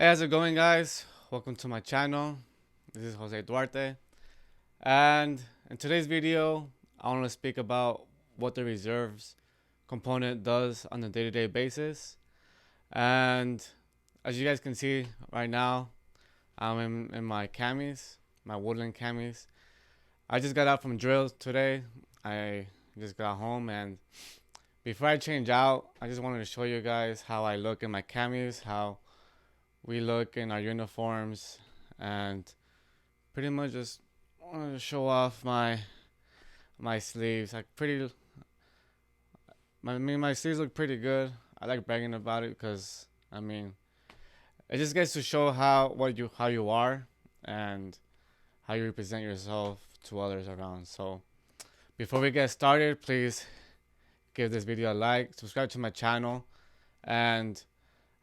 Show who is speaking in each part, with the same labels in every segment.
Speaker 1: Hey, how's it going, guys? Welcome to my channel. This is Jose Duarte, and in today's video I want to speak about what the reserves component does on a day-to-day basis. And as you guys can see right now, I'm in my camis, my woodland camis. I just got out from drill today. I just got home, and before I change out, I just wanted to show you guys how I look in my camis, how we look in our uniforms, and pretty much just wanted to show off my sleeves. My sleeves look pretty good. I like bragging about it because it just gets to show how you are and how you represent yourself to others around. So before we get started, please give this video a like, subscribe to my channel, and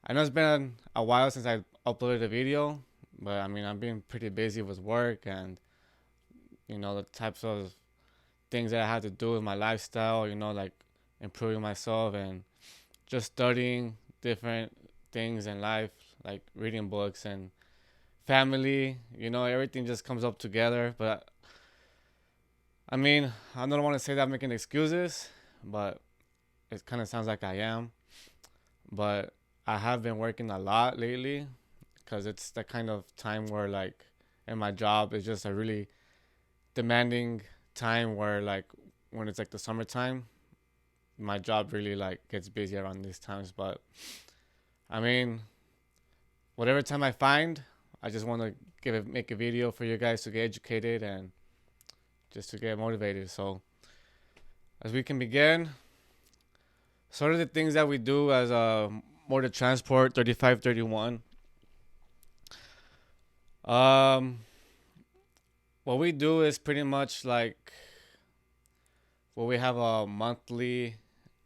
Speaker 1: I know it's been a while since I uploaded a video, but I'm being pretty busy with work and the types of things that I had to do with my lifestyle, like improving myself and just studying different things in life, like reading books and family, everything just comes up together. But I don't want to say that I'm making excuses, but it kind of sounds like I am. But I have been working a lot lately because it's the kind of time where, like, in my job, it's just a really demanding time where, like, when it's like the summertime, my job really like gets busy around these times. But whatever time I find, I just want to make a video for you guys to get educated and just to get motivated. So as we can begin, sort of the things that we do as a mode of transport 3531. What we do is pretty much like, well, we have a monthly,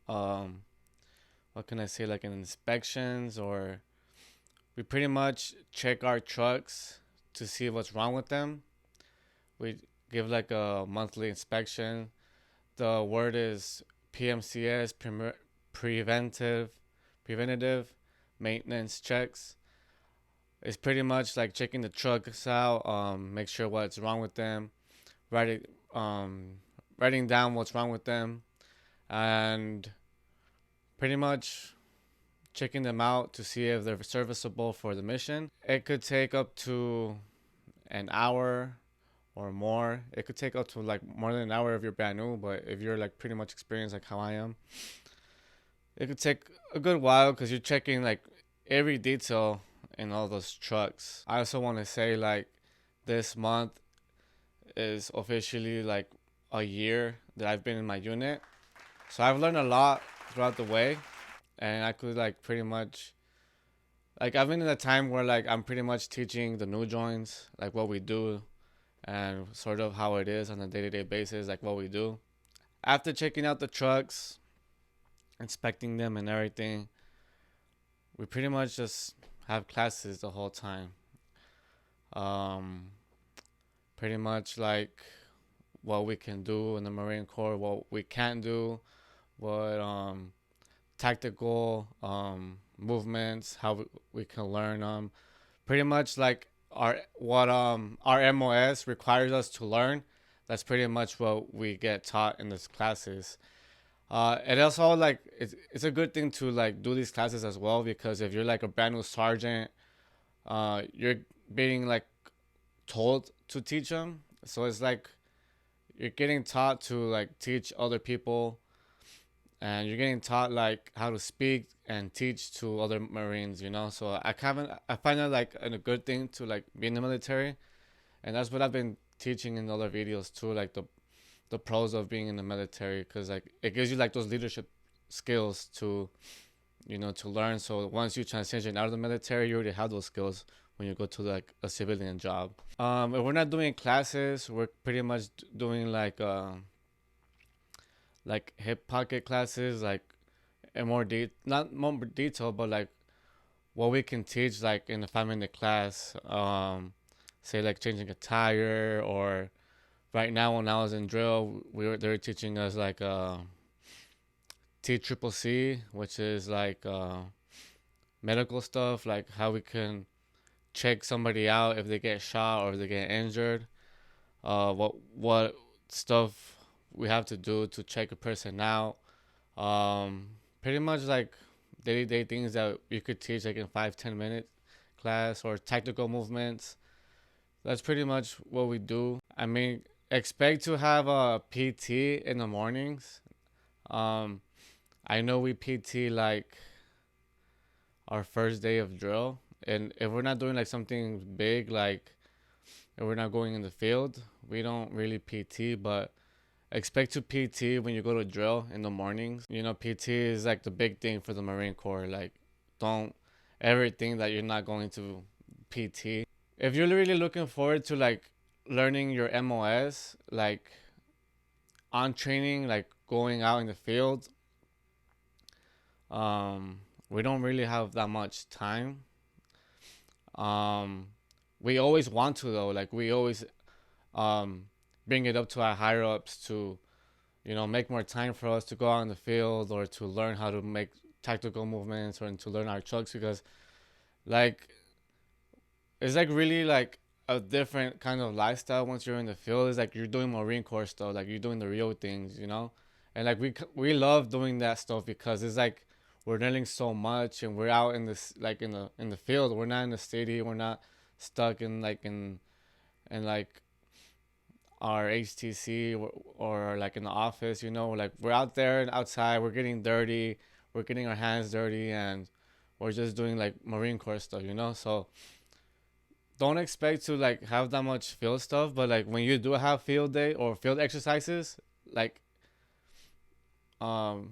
Speaker 1: what can I say, like an inspections, or we pretty much check our trucks to see what's wrong with them. We give like a monthly inspection. The word is PMCS, preventative maintenance checks. It's pretty much like checking the trucks out, make sure what's wrong with them, writing down what's wrong with them, and pretty much checking them out to see if they're serviceable for the mission. It could take up to an hour or more. It could take up to like more than an hour if you're brand new, but if you're like pretty much experienced like how I am, it could take a good while because you're checking like every detail in all those trucks. I also want to say, like, this month is officially like a year that I've been in my unit. So I've learned a lot throughout the way, and I could like pretty much, like, I've been in a time where like I'm pretty much teaching the new joins like what we do and sort of how it is on a day-to-day basis, like what we do. After checking out the trucks, inspecting them and everything, we pretty much just have classes the whole time. Pretty much like what we can do in the Marine Corps, what we can't do, what tactical movements, how we can learn them. Pretty much like our MOS requires us to learn. That's pretty much what we get taught in these classes. And also, like, it's a good thing to like do these classes as well, because if you're like a brand new sergeant, you're being like told to teach them. So it's like you're getting taught to like teach other people, and you're getting taught like how to speak and teach to other Marines. So I find that like a good thing to like be in the military, and that's what I've been teaching in other videos too, like the pros of being in the military, because like it gives you like those leadership skills to to learn. So once you transition out of the military, you already have those skills when you go to like a civilian job. If we're not doing classes, we're pretty much doing like hip pocket classes, like in not more detail, but like what we can teach like in a 5-minute class. Say like changing a tire, or right now when I was in drill, they were teaching us like TCCC, which is like medical stuff, like how we can check somebody out if they get shot or if they get injured. What stuff we have to do to check a person out. Um, Pretty much like day-to-day things that you could teach like in 5-10 minute class, or tactical movements. That's pretty much what we do. I mean, expect to have a PT in the mornings. Um, I know we PT like our first day of drill, and if we're not doing like something big, like if we're not going in the field, we don't really PT. But expect to PT when you go to drill in the mornings. You know, PT is like the big thing for the Marine Corps. Like, don't ever think that you're not going to PT. If you're really looking forward to like learning your MOS, like on training, like going out in the field, we don't really have that much time. Um, we always want to though. Like we always um, bring it up to our higher ups to, make more time for us to go out in the field or to learn how to make tactical movements or to learn our trucks, because like it's like really like a different kind of lifestyle once you're in the field. It's like you're doing Marine Corps stuff, like you're doing the real things. And like we love doing that stuff because it's like we're learning so much, and we're out in this like in the field. We're not in the city. We're not stuck in like in like our HTC, or like in the office. Like we're out there and outside. We're getting dirty. We're getting our hands dirty, and we're just doing like Marine Corps stuff. So don't expect to like have that much field stuff, but like when you do have field day or field exercises, like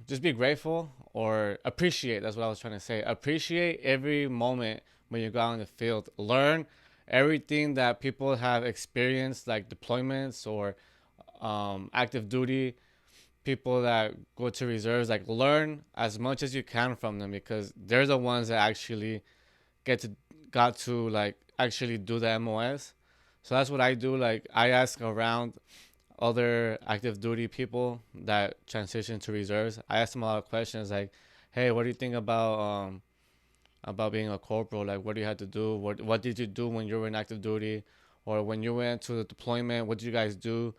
Speaker 1: just be grateful or appreciate. That's what I was trying to say. Appreciate every moment when you go out in the field. Learn everything that people have experienced, like deployments or active duty people that go to reserves. Like learn as much as you can from them, because they're the ones that actually get to got to like actually do the MOS. So that's what I do. Like I ask around other active duty people that transition to reserves. I ask them a lot of questions like, "Hey, what do you think about being a corporal? Like, what do you have to do? What did you do when you were in active duty, or when you went to the deployment? What did you guys do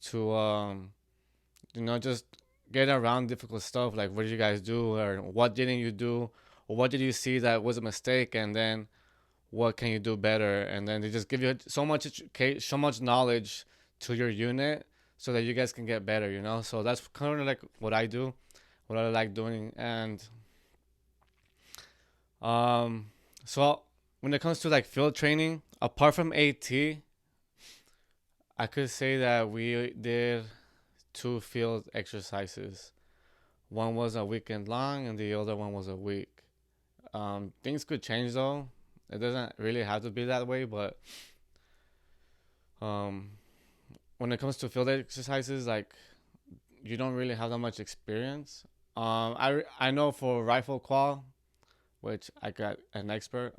Speaker 1: to just get around difficult stuff? Like, what did you guys do, or what didn't you do, or what did you see that was a mistake, and then what can you do better?" And then they just give you so much knowledge to your unit so that you guys can get better. So that's kind of like what I do, what I like doing. And so when it comes to like field training, apart from AT, I could say that we did two field exercises. One was a weekend long and the other one was a week. Things could change though. It doesn't really have to be that way, but um, when it comes to field exercises, like you don't really have that much experience. I know for rifle qual, which I got an expert,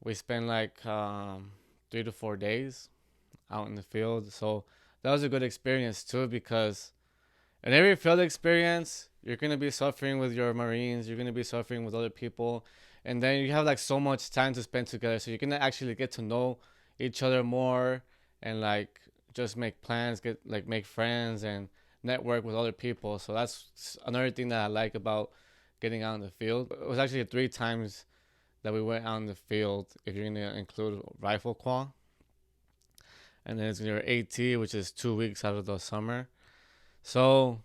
Speaker 1: we spent like 3 to 4 days out in the field. So that was a good experience too, because in every field experience, you're gonna be suffering with your Marines. You're gonna be suffering with other people, and then you have like so much time to spend together. So you're gonna actually get to know each other more, and like just make plans, make friends, and network with other people. So that's another thing that I like about getting out in the field. It was actually 3 times that we went out in the field, if you're gonna include rifle qual, and then it's your AT, which is 2 weeks out of the summer. So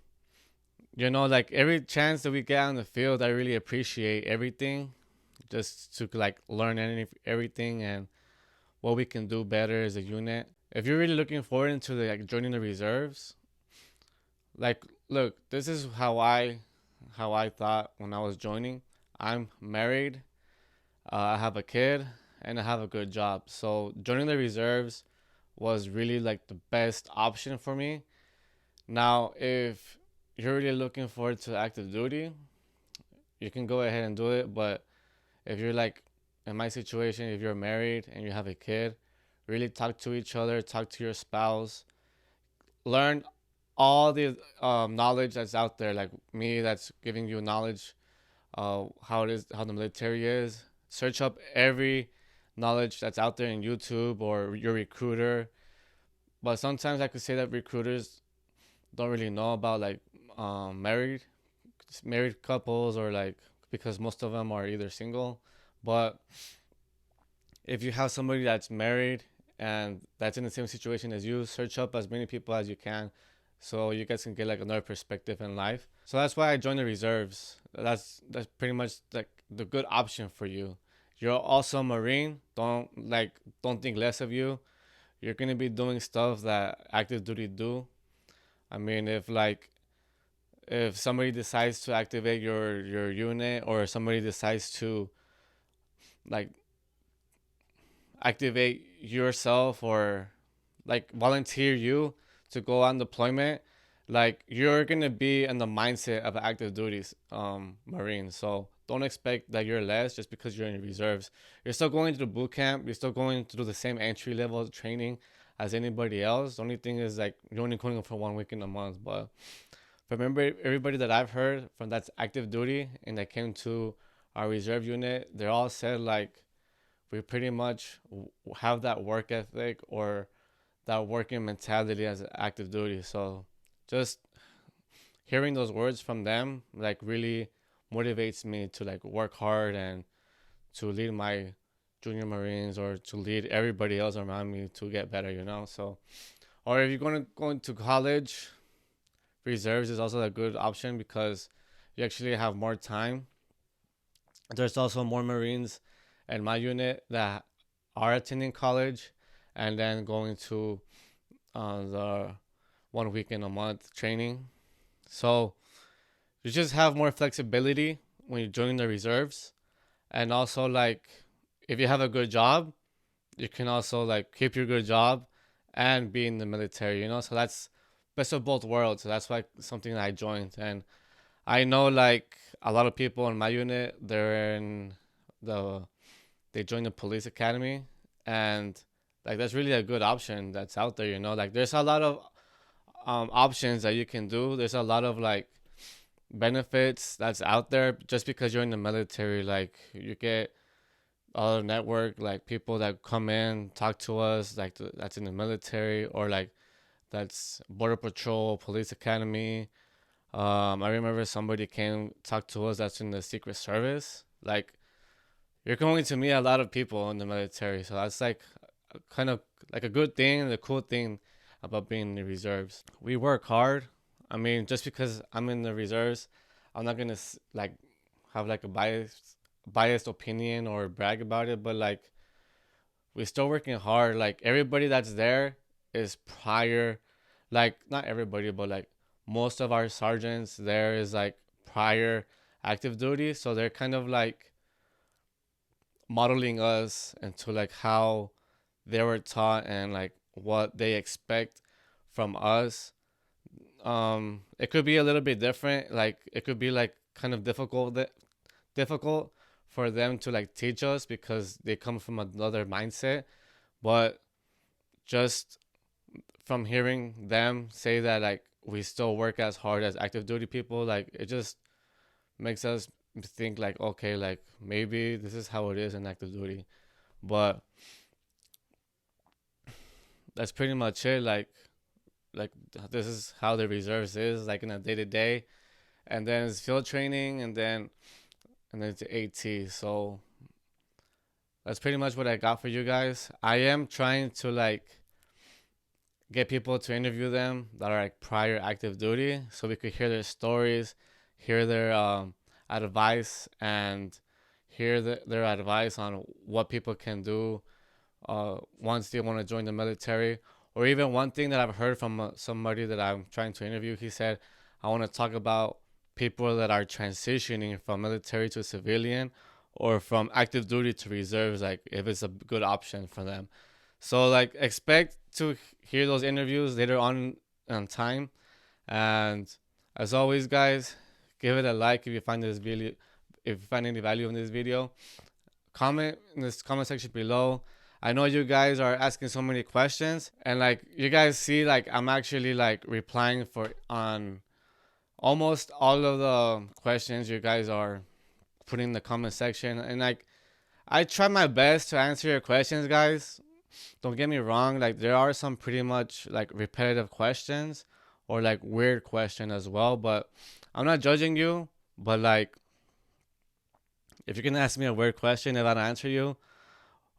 Speaker 1: like every chance that we get out in the field, I really appreciate everything, just to like learn everything and what we can do better as a unit. If you're really looking forward into like joining the reserves, like look, this is how I thought when I was joining. I'm married, I have a kid, and I have a good job. So joining the reserves was really like the best option for me. Now, if you're really looking forward to active duty, you can go ahead and do it. But if you're like in my situation, if you're married and you have a kid, really talk to each other, talk to your spouse, learn all the knowledge that's out there, like me, that's giving you knowledge how the military is. Search up every knowledge that's out there in YouTube or your recruiter. But sometimes I could say that recruiters don't really know about like married couples, or like, because most of them are either single. But if you have somebody that's married and that's in the same situation as you, search up as many people as you can so you guys can get like another perspective in life. So that's why I joined the reserves. That's pretty much like the good option for you. You're also a Marine. Don't think less of you. You're gonna be doing stuff that active duty do. I mean, if somebody decides to activate your unit, or somebody decides to like activate yourself, or like volunteer you to go on deployment, like you're gonna be in the mindset of active duties Marine. So don't expect that you're less just because you're in reserves. You're still going through boot camp. You're still going through the same entry level training as anybody else. The only thing is like you're only going for 1 week in a month. But remember, everybody that I've heard from that's active duty and that came to our reserve unit, they all said like we pretty much have that work ethic or that working mentality as active duty. So just hearing those words from them like really motivates me to like work hard and to lead my junior Marines, or to lead everybody else around me to get better. So, or if you're going to go into college, reserves is also a good option because you actually have more time. There's also more Marines in my unit that are attending college and then going to the 1 week in a month training. So you just have more flexibility when you're joining the reserves. And also, like, if you have a good job, you can also like keep your good job and be in the military. So that's best of both worlds. So that's why something that I joined. And I know like a lot of people in my unit, the they joined the police academy, and like that's really a good option that's out there. Like there's a lot of options that you can do. There's a lot of like benefits that's out there just because you're in the military. Like you get a network, like people that come in talk to us, like that's in the military, or like that's border patrol, police academy. I remember somebody came talk to us that's in the Secret Service. Like you're going to meet a lot of people in the military, so that's like kind of like a good thing and a cool thing about being in the reserves. We work hard. I mean, just because I'm in the reserves, I'm not gonna like have like a biased opinion or brag about it, but like we're still working hard. Like everybody that's there is prior, like not everybody, but like most of our sergeants there is like prior active duty, so they're kind of like modeling us into like how they were taught and like what they expect from us. It could be a little bit different. Like it could be like kind of difficult for them to like teach us because they come from another mindset. But just from hearing them say that like we still work as hard as active duty people, like it just makes us think like, okay, like maybe this is how it is in active duty. But that's pretty much it. Like this is how the reserves is like in a day to day, and then it's field training, and then it's AT. So that's pretty much what I got for you guys. I am trying to like get people to interview them that are like prior active duty, so we could hear their stories, hear their advice, and hear their advice on what people can do once they want to join the military. Or even one thing that I've heard from somebody that I'm trying to interview, he said, I want to talk about people that are transitioning from military to civilian, or from active duty to reserves, like if it's a good option for them. So like expect to hear those interviews later on time. And as always, guys, give it a like if you find this video, if you find any value in this video. Comment in this comment section below. I know you guys are asking so many questions, and like you guys see, like I'm actually like replying for on almost all of the questions you guys are putting in the comment section. And like I try my best to answer your questions, guys. Don't get me wrong. Like there are some pretty much like repetitive questions or like weird question as well. But I'm not judging you. But like if you're gonna ask me a weird question, if I don't answer you,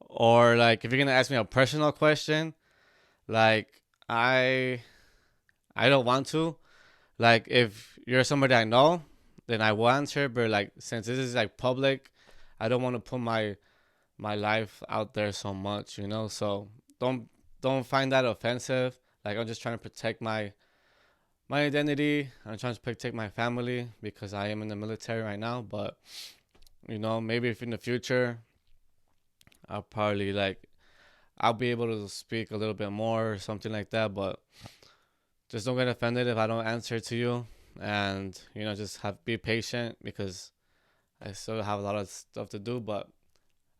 Speaker 1: or like if you're gonna ask me a personal question, like I don't want to. Like if you're somebody I know, then I will answer. But like since this is like public, I don't want to put my life out there so much, you know. So don't don't find that offensive. Like I'm just trying to protect my identity. I'm trying to protect my family because I am in the military right now. But you know, maybe if in the future, I'll probably like I'll be able to speak a little bit more or something like that. But just don't get offended if I don't answer to you, and you know, just have be patient because I still have a lot of stuff to do. But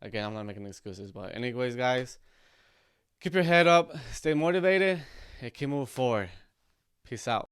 Speaker 1: again, I'm not making excuses. But anyways, guys, keep your head up, stay motivated, and keep moving forward. Peace out.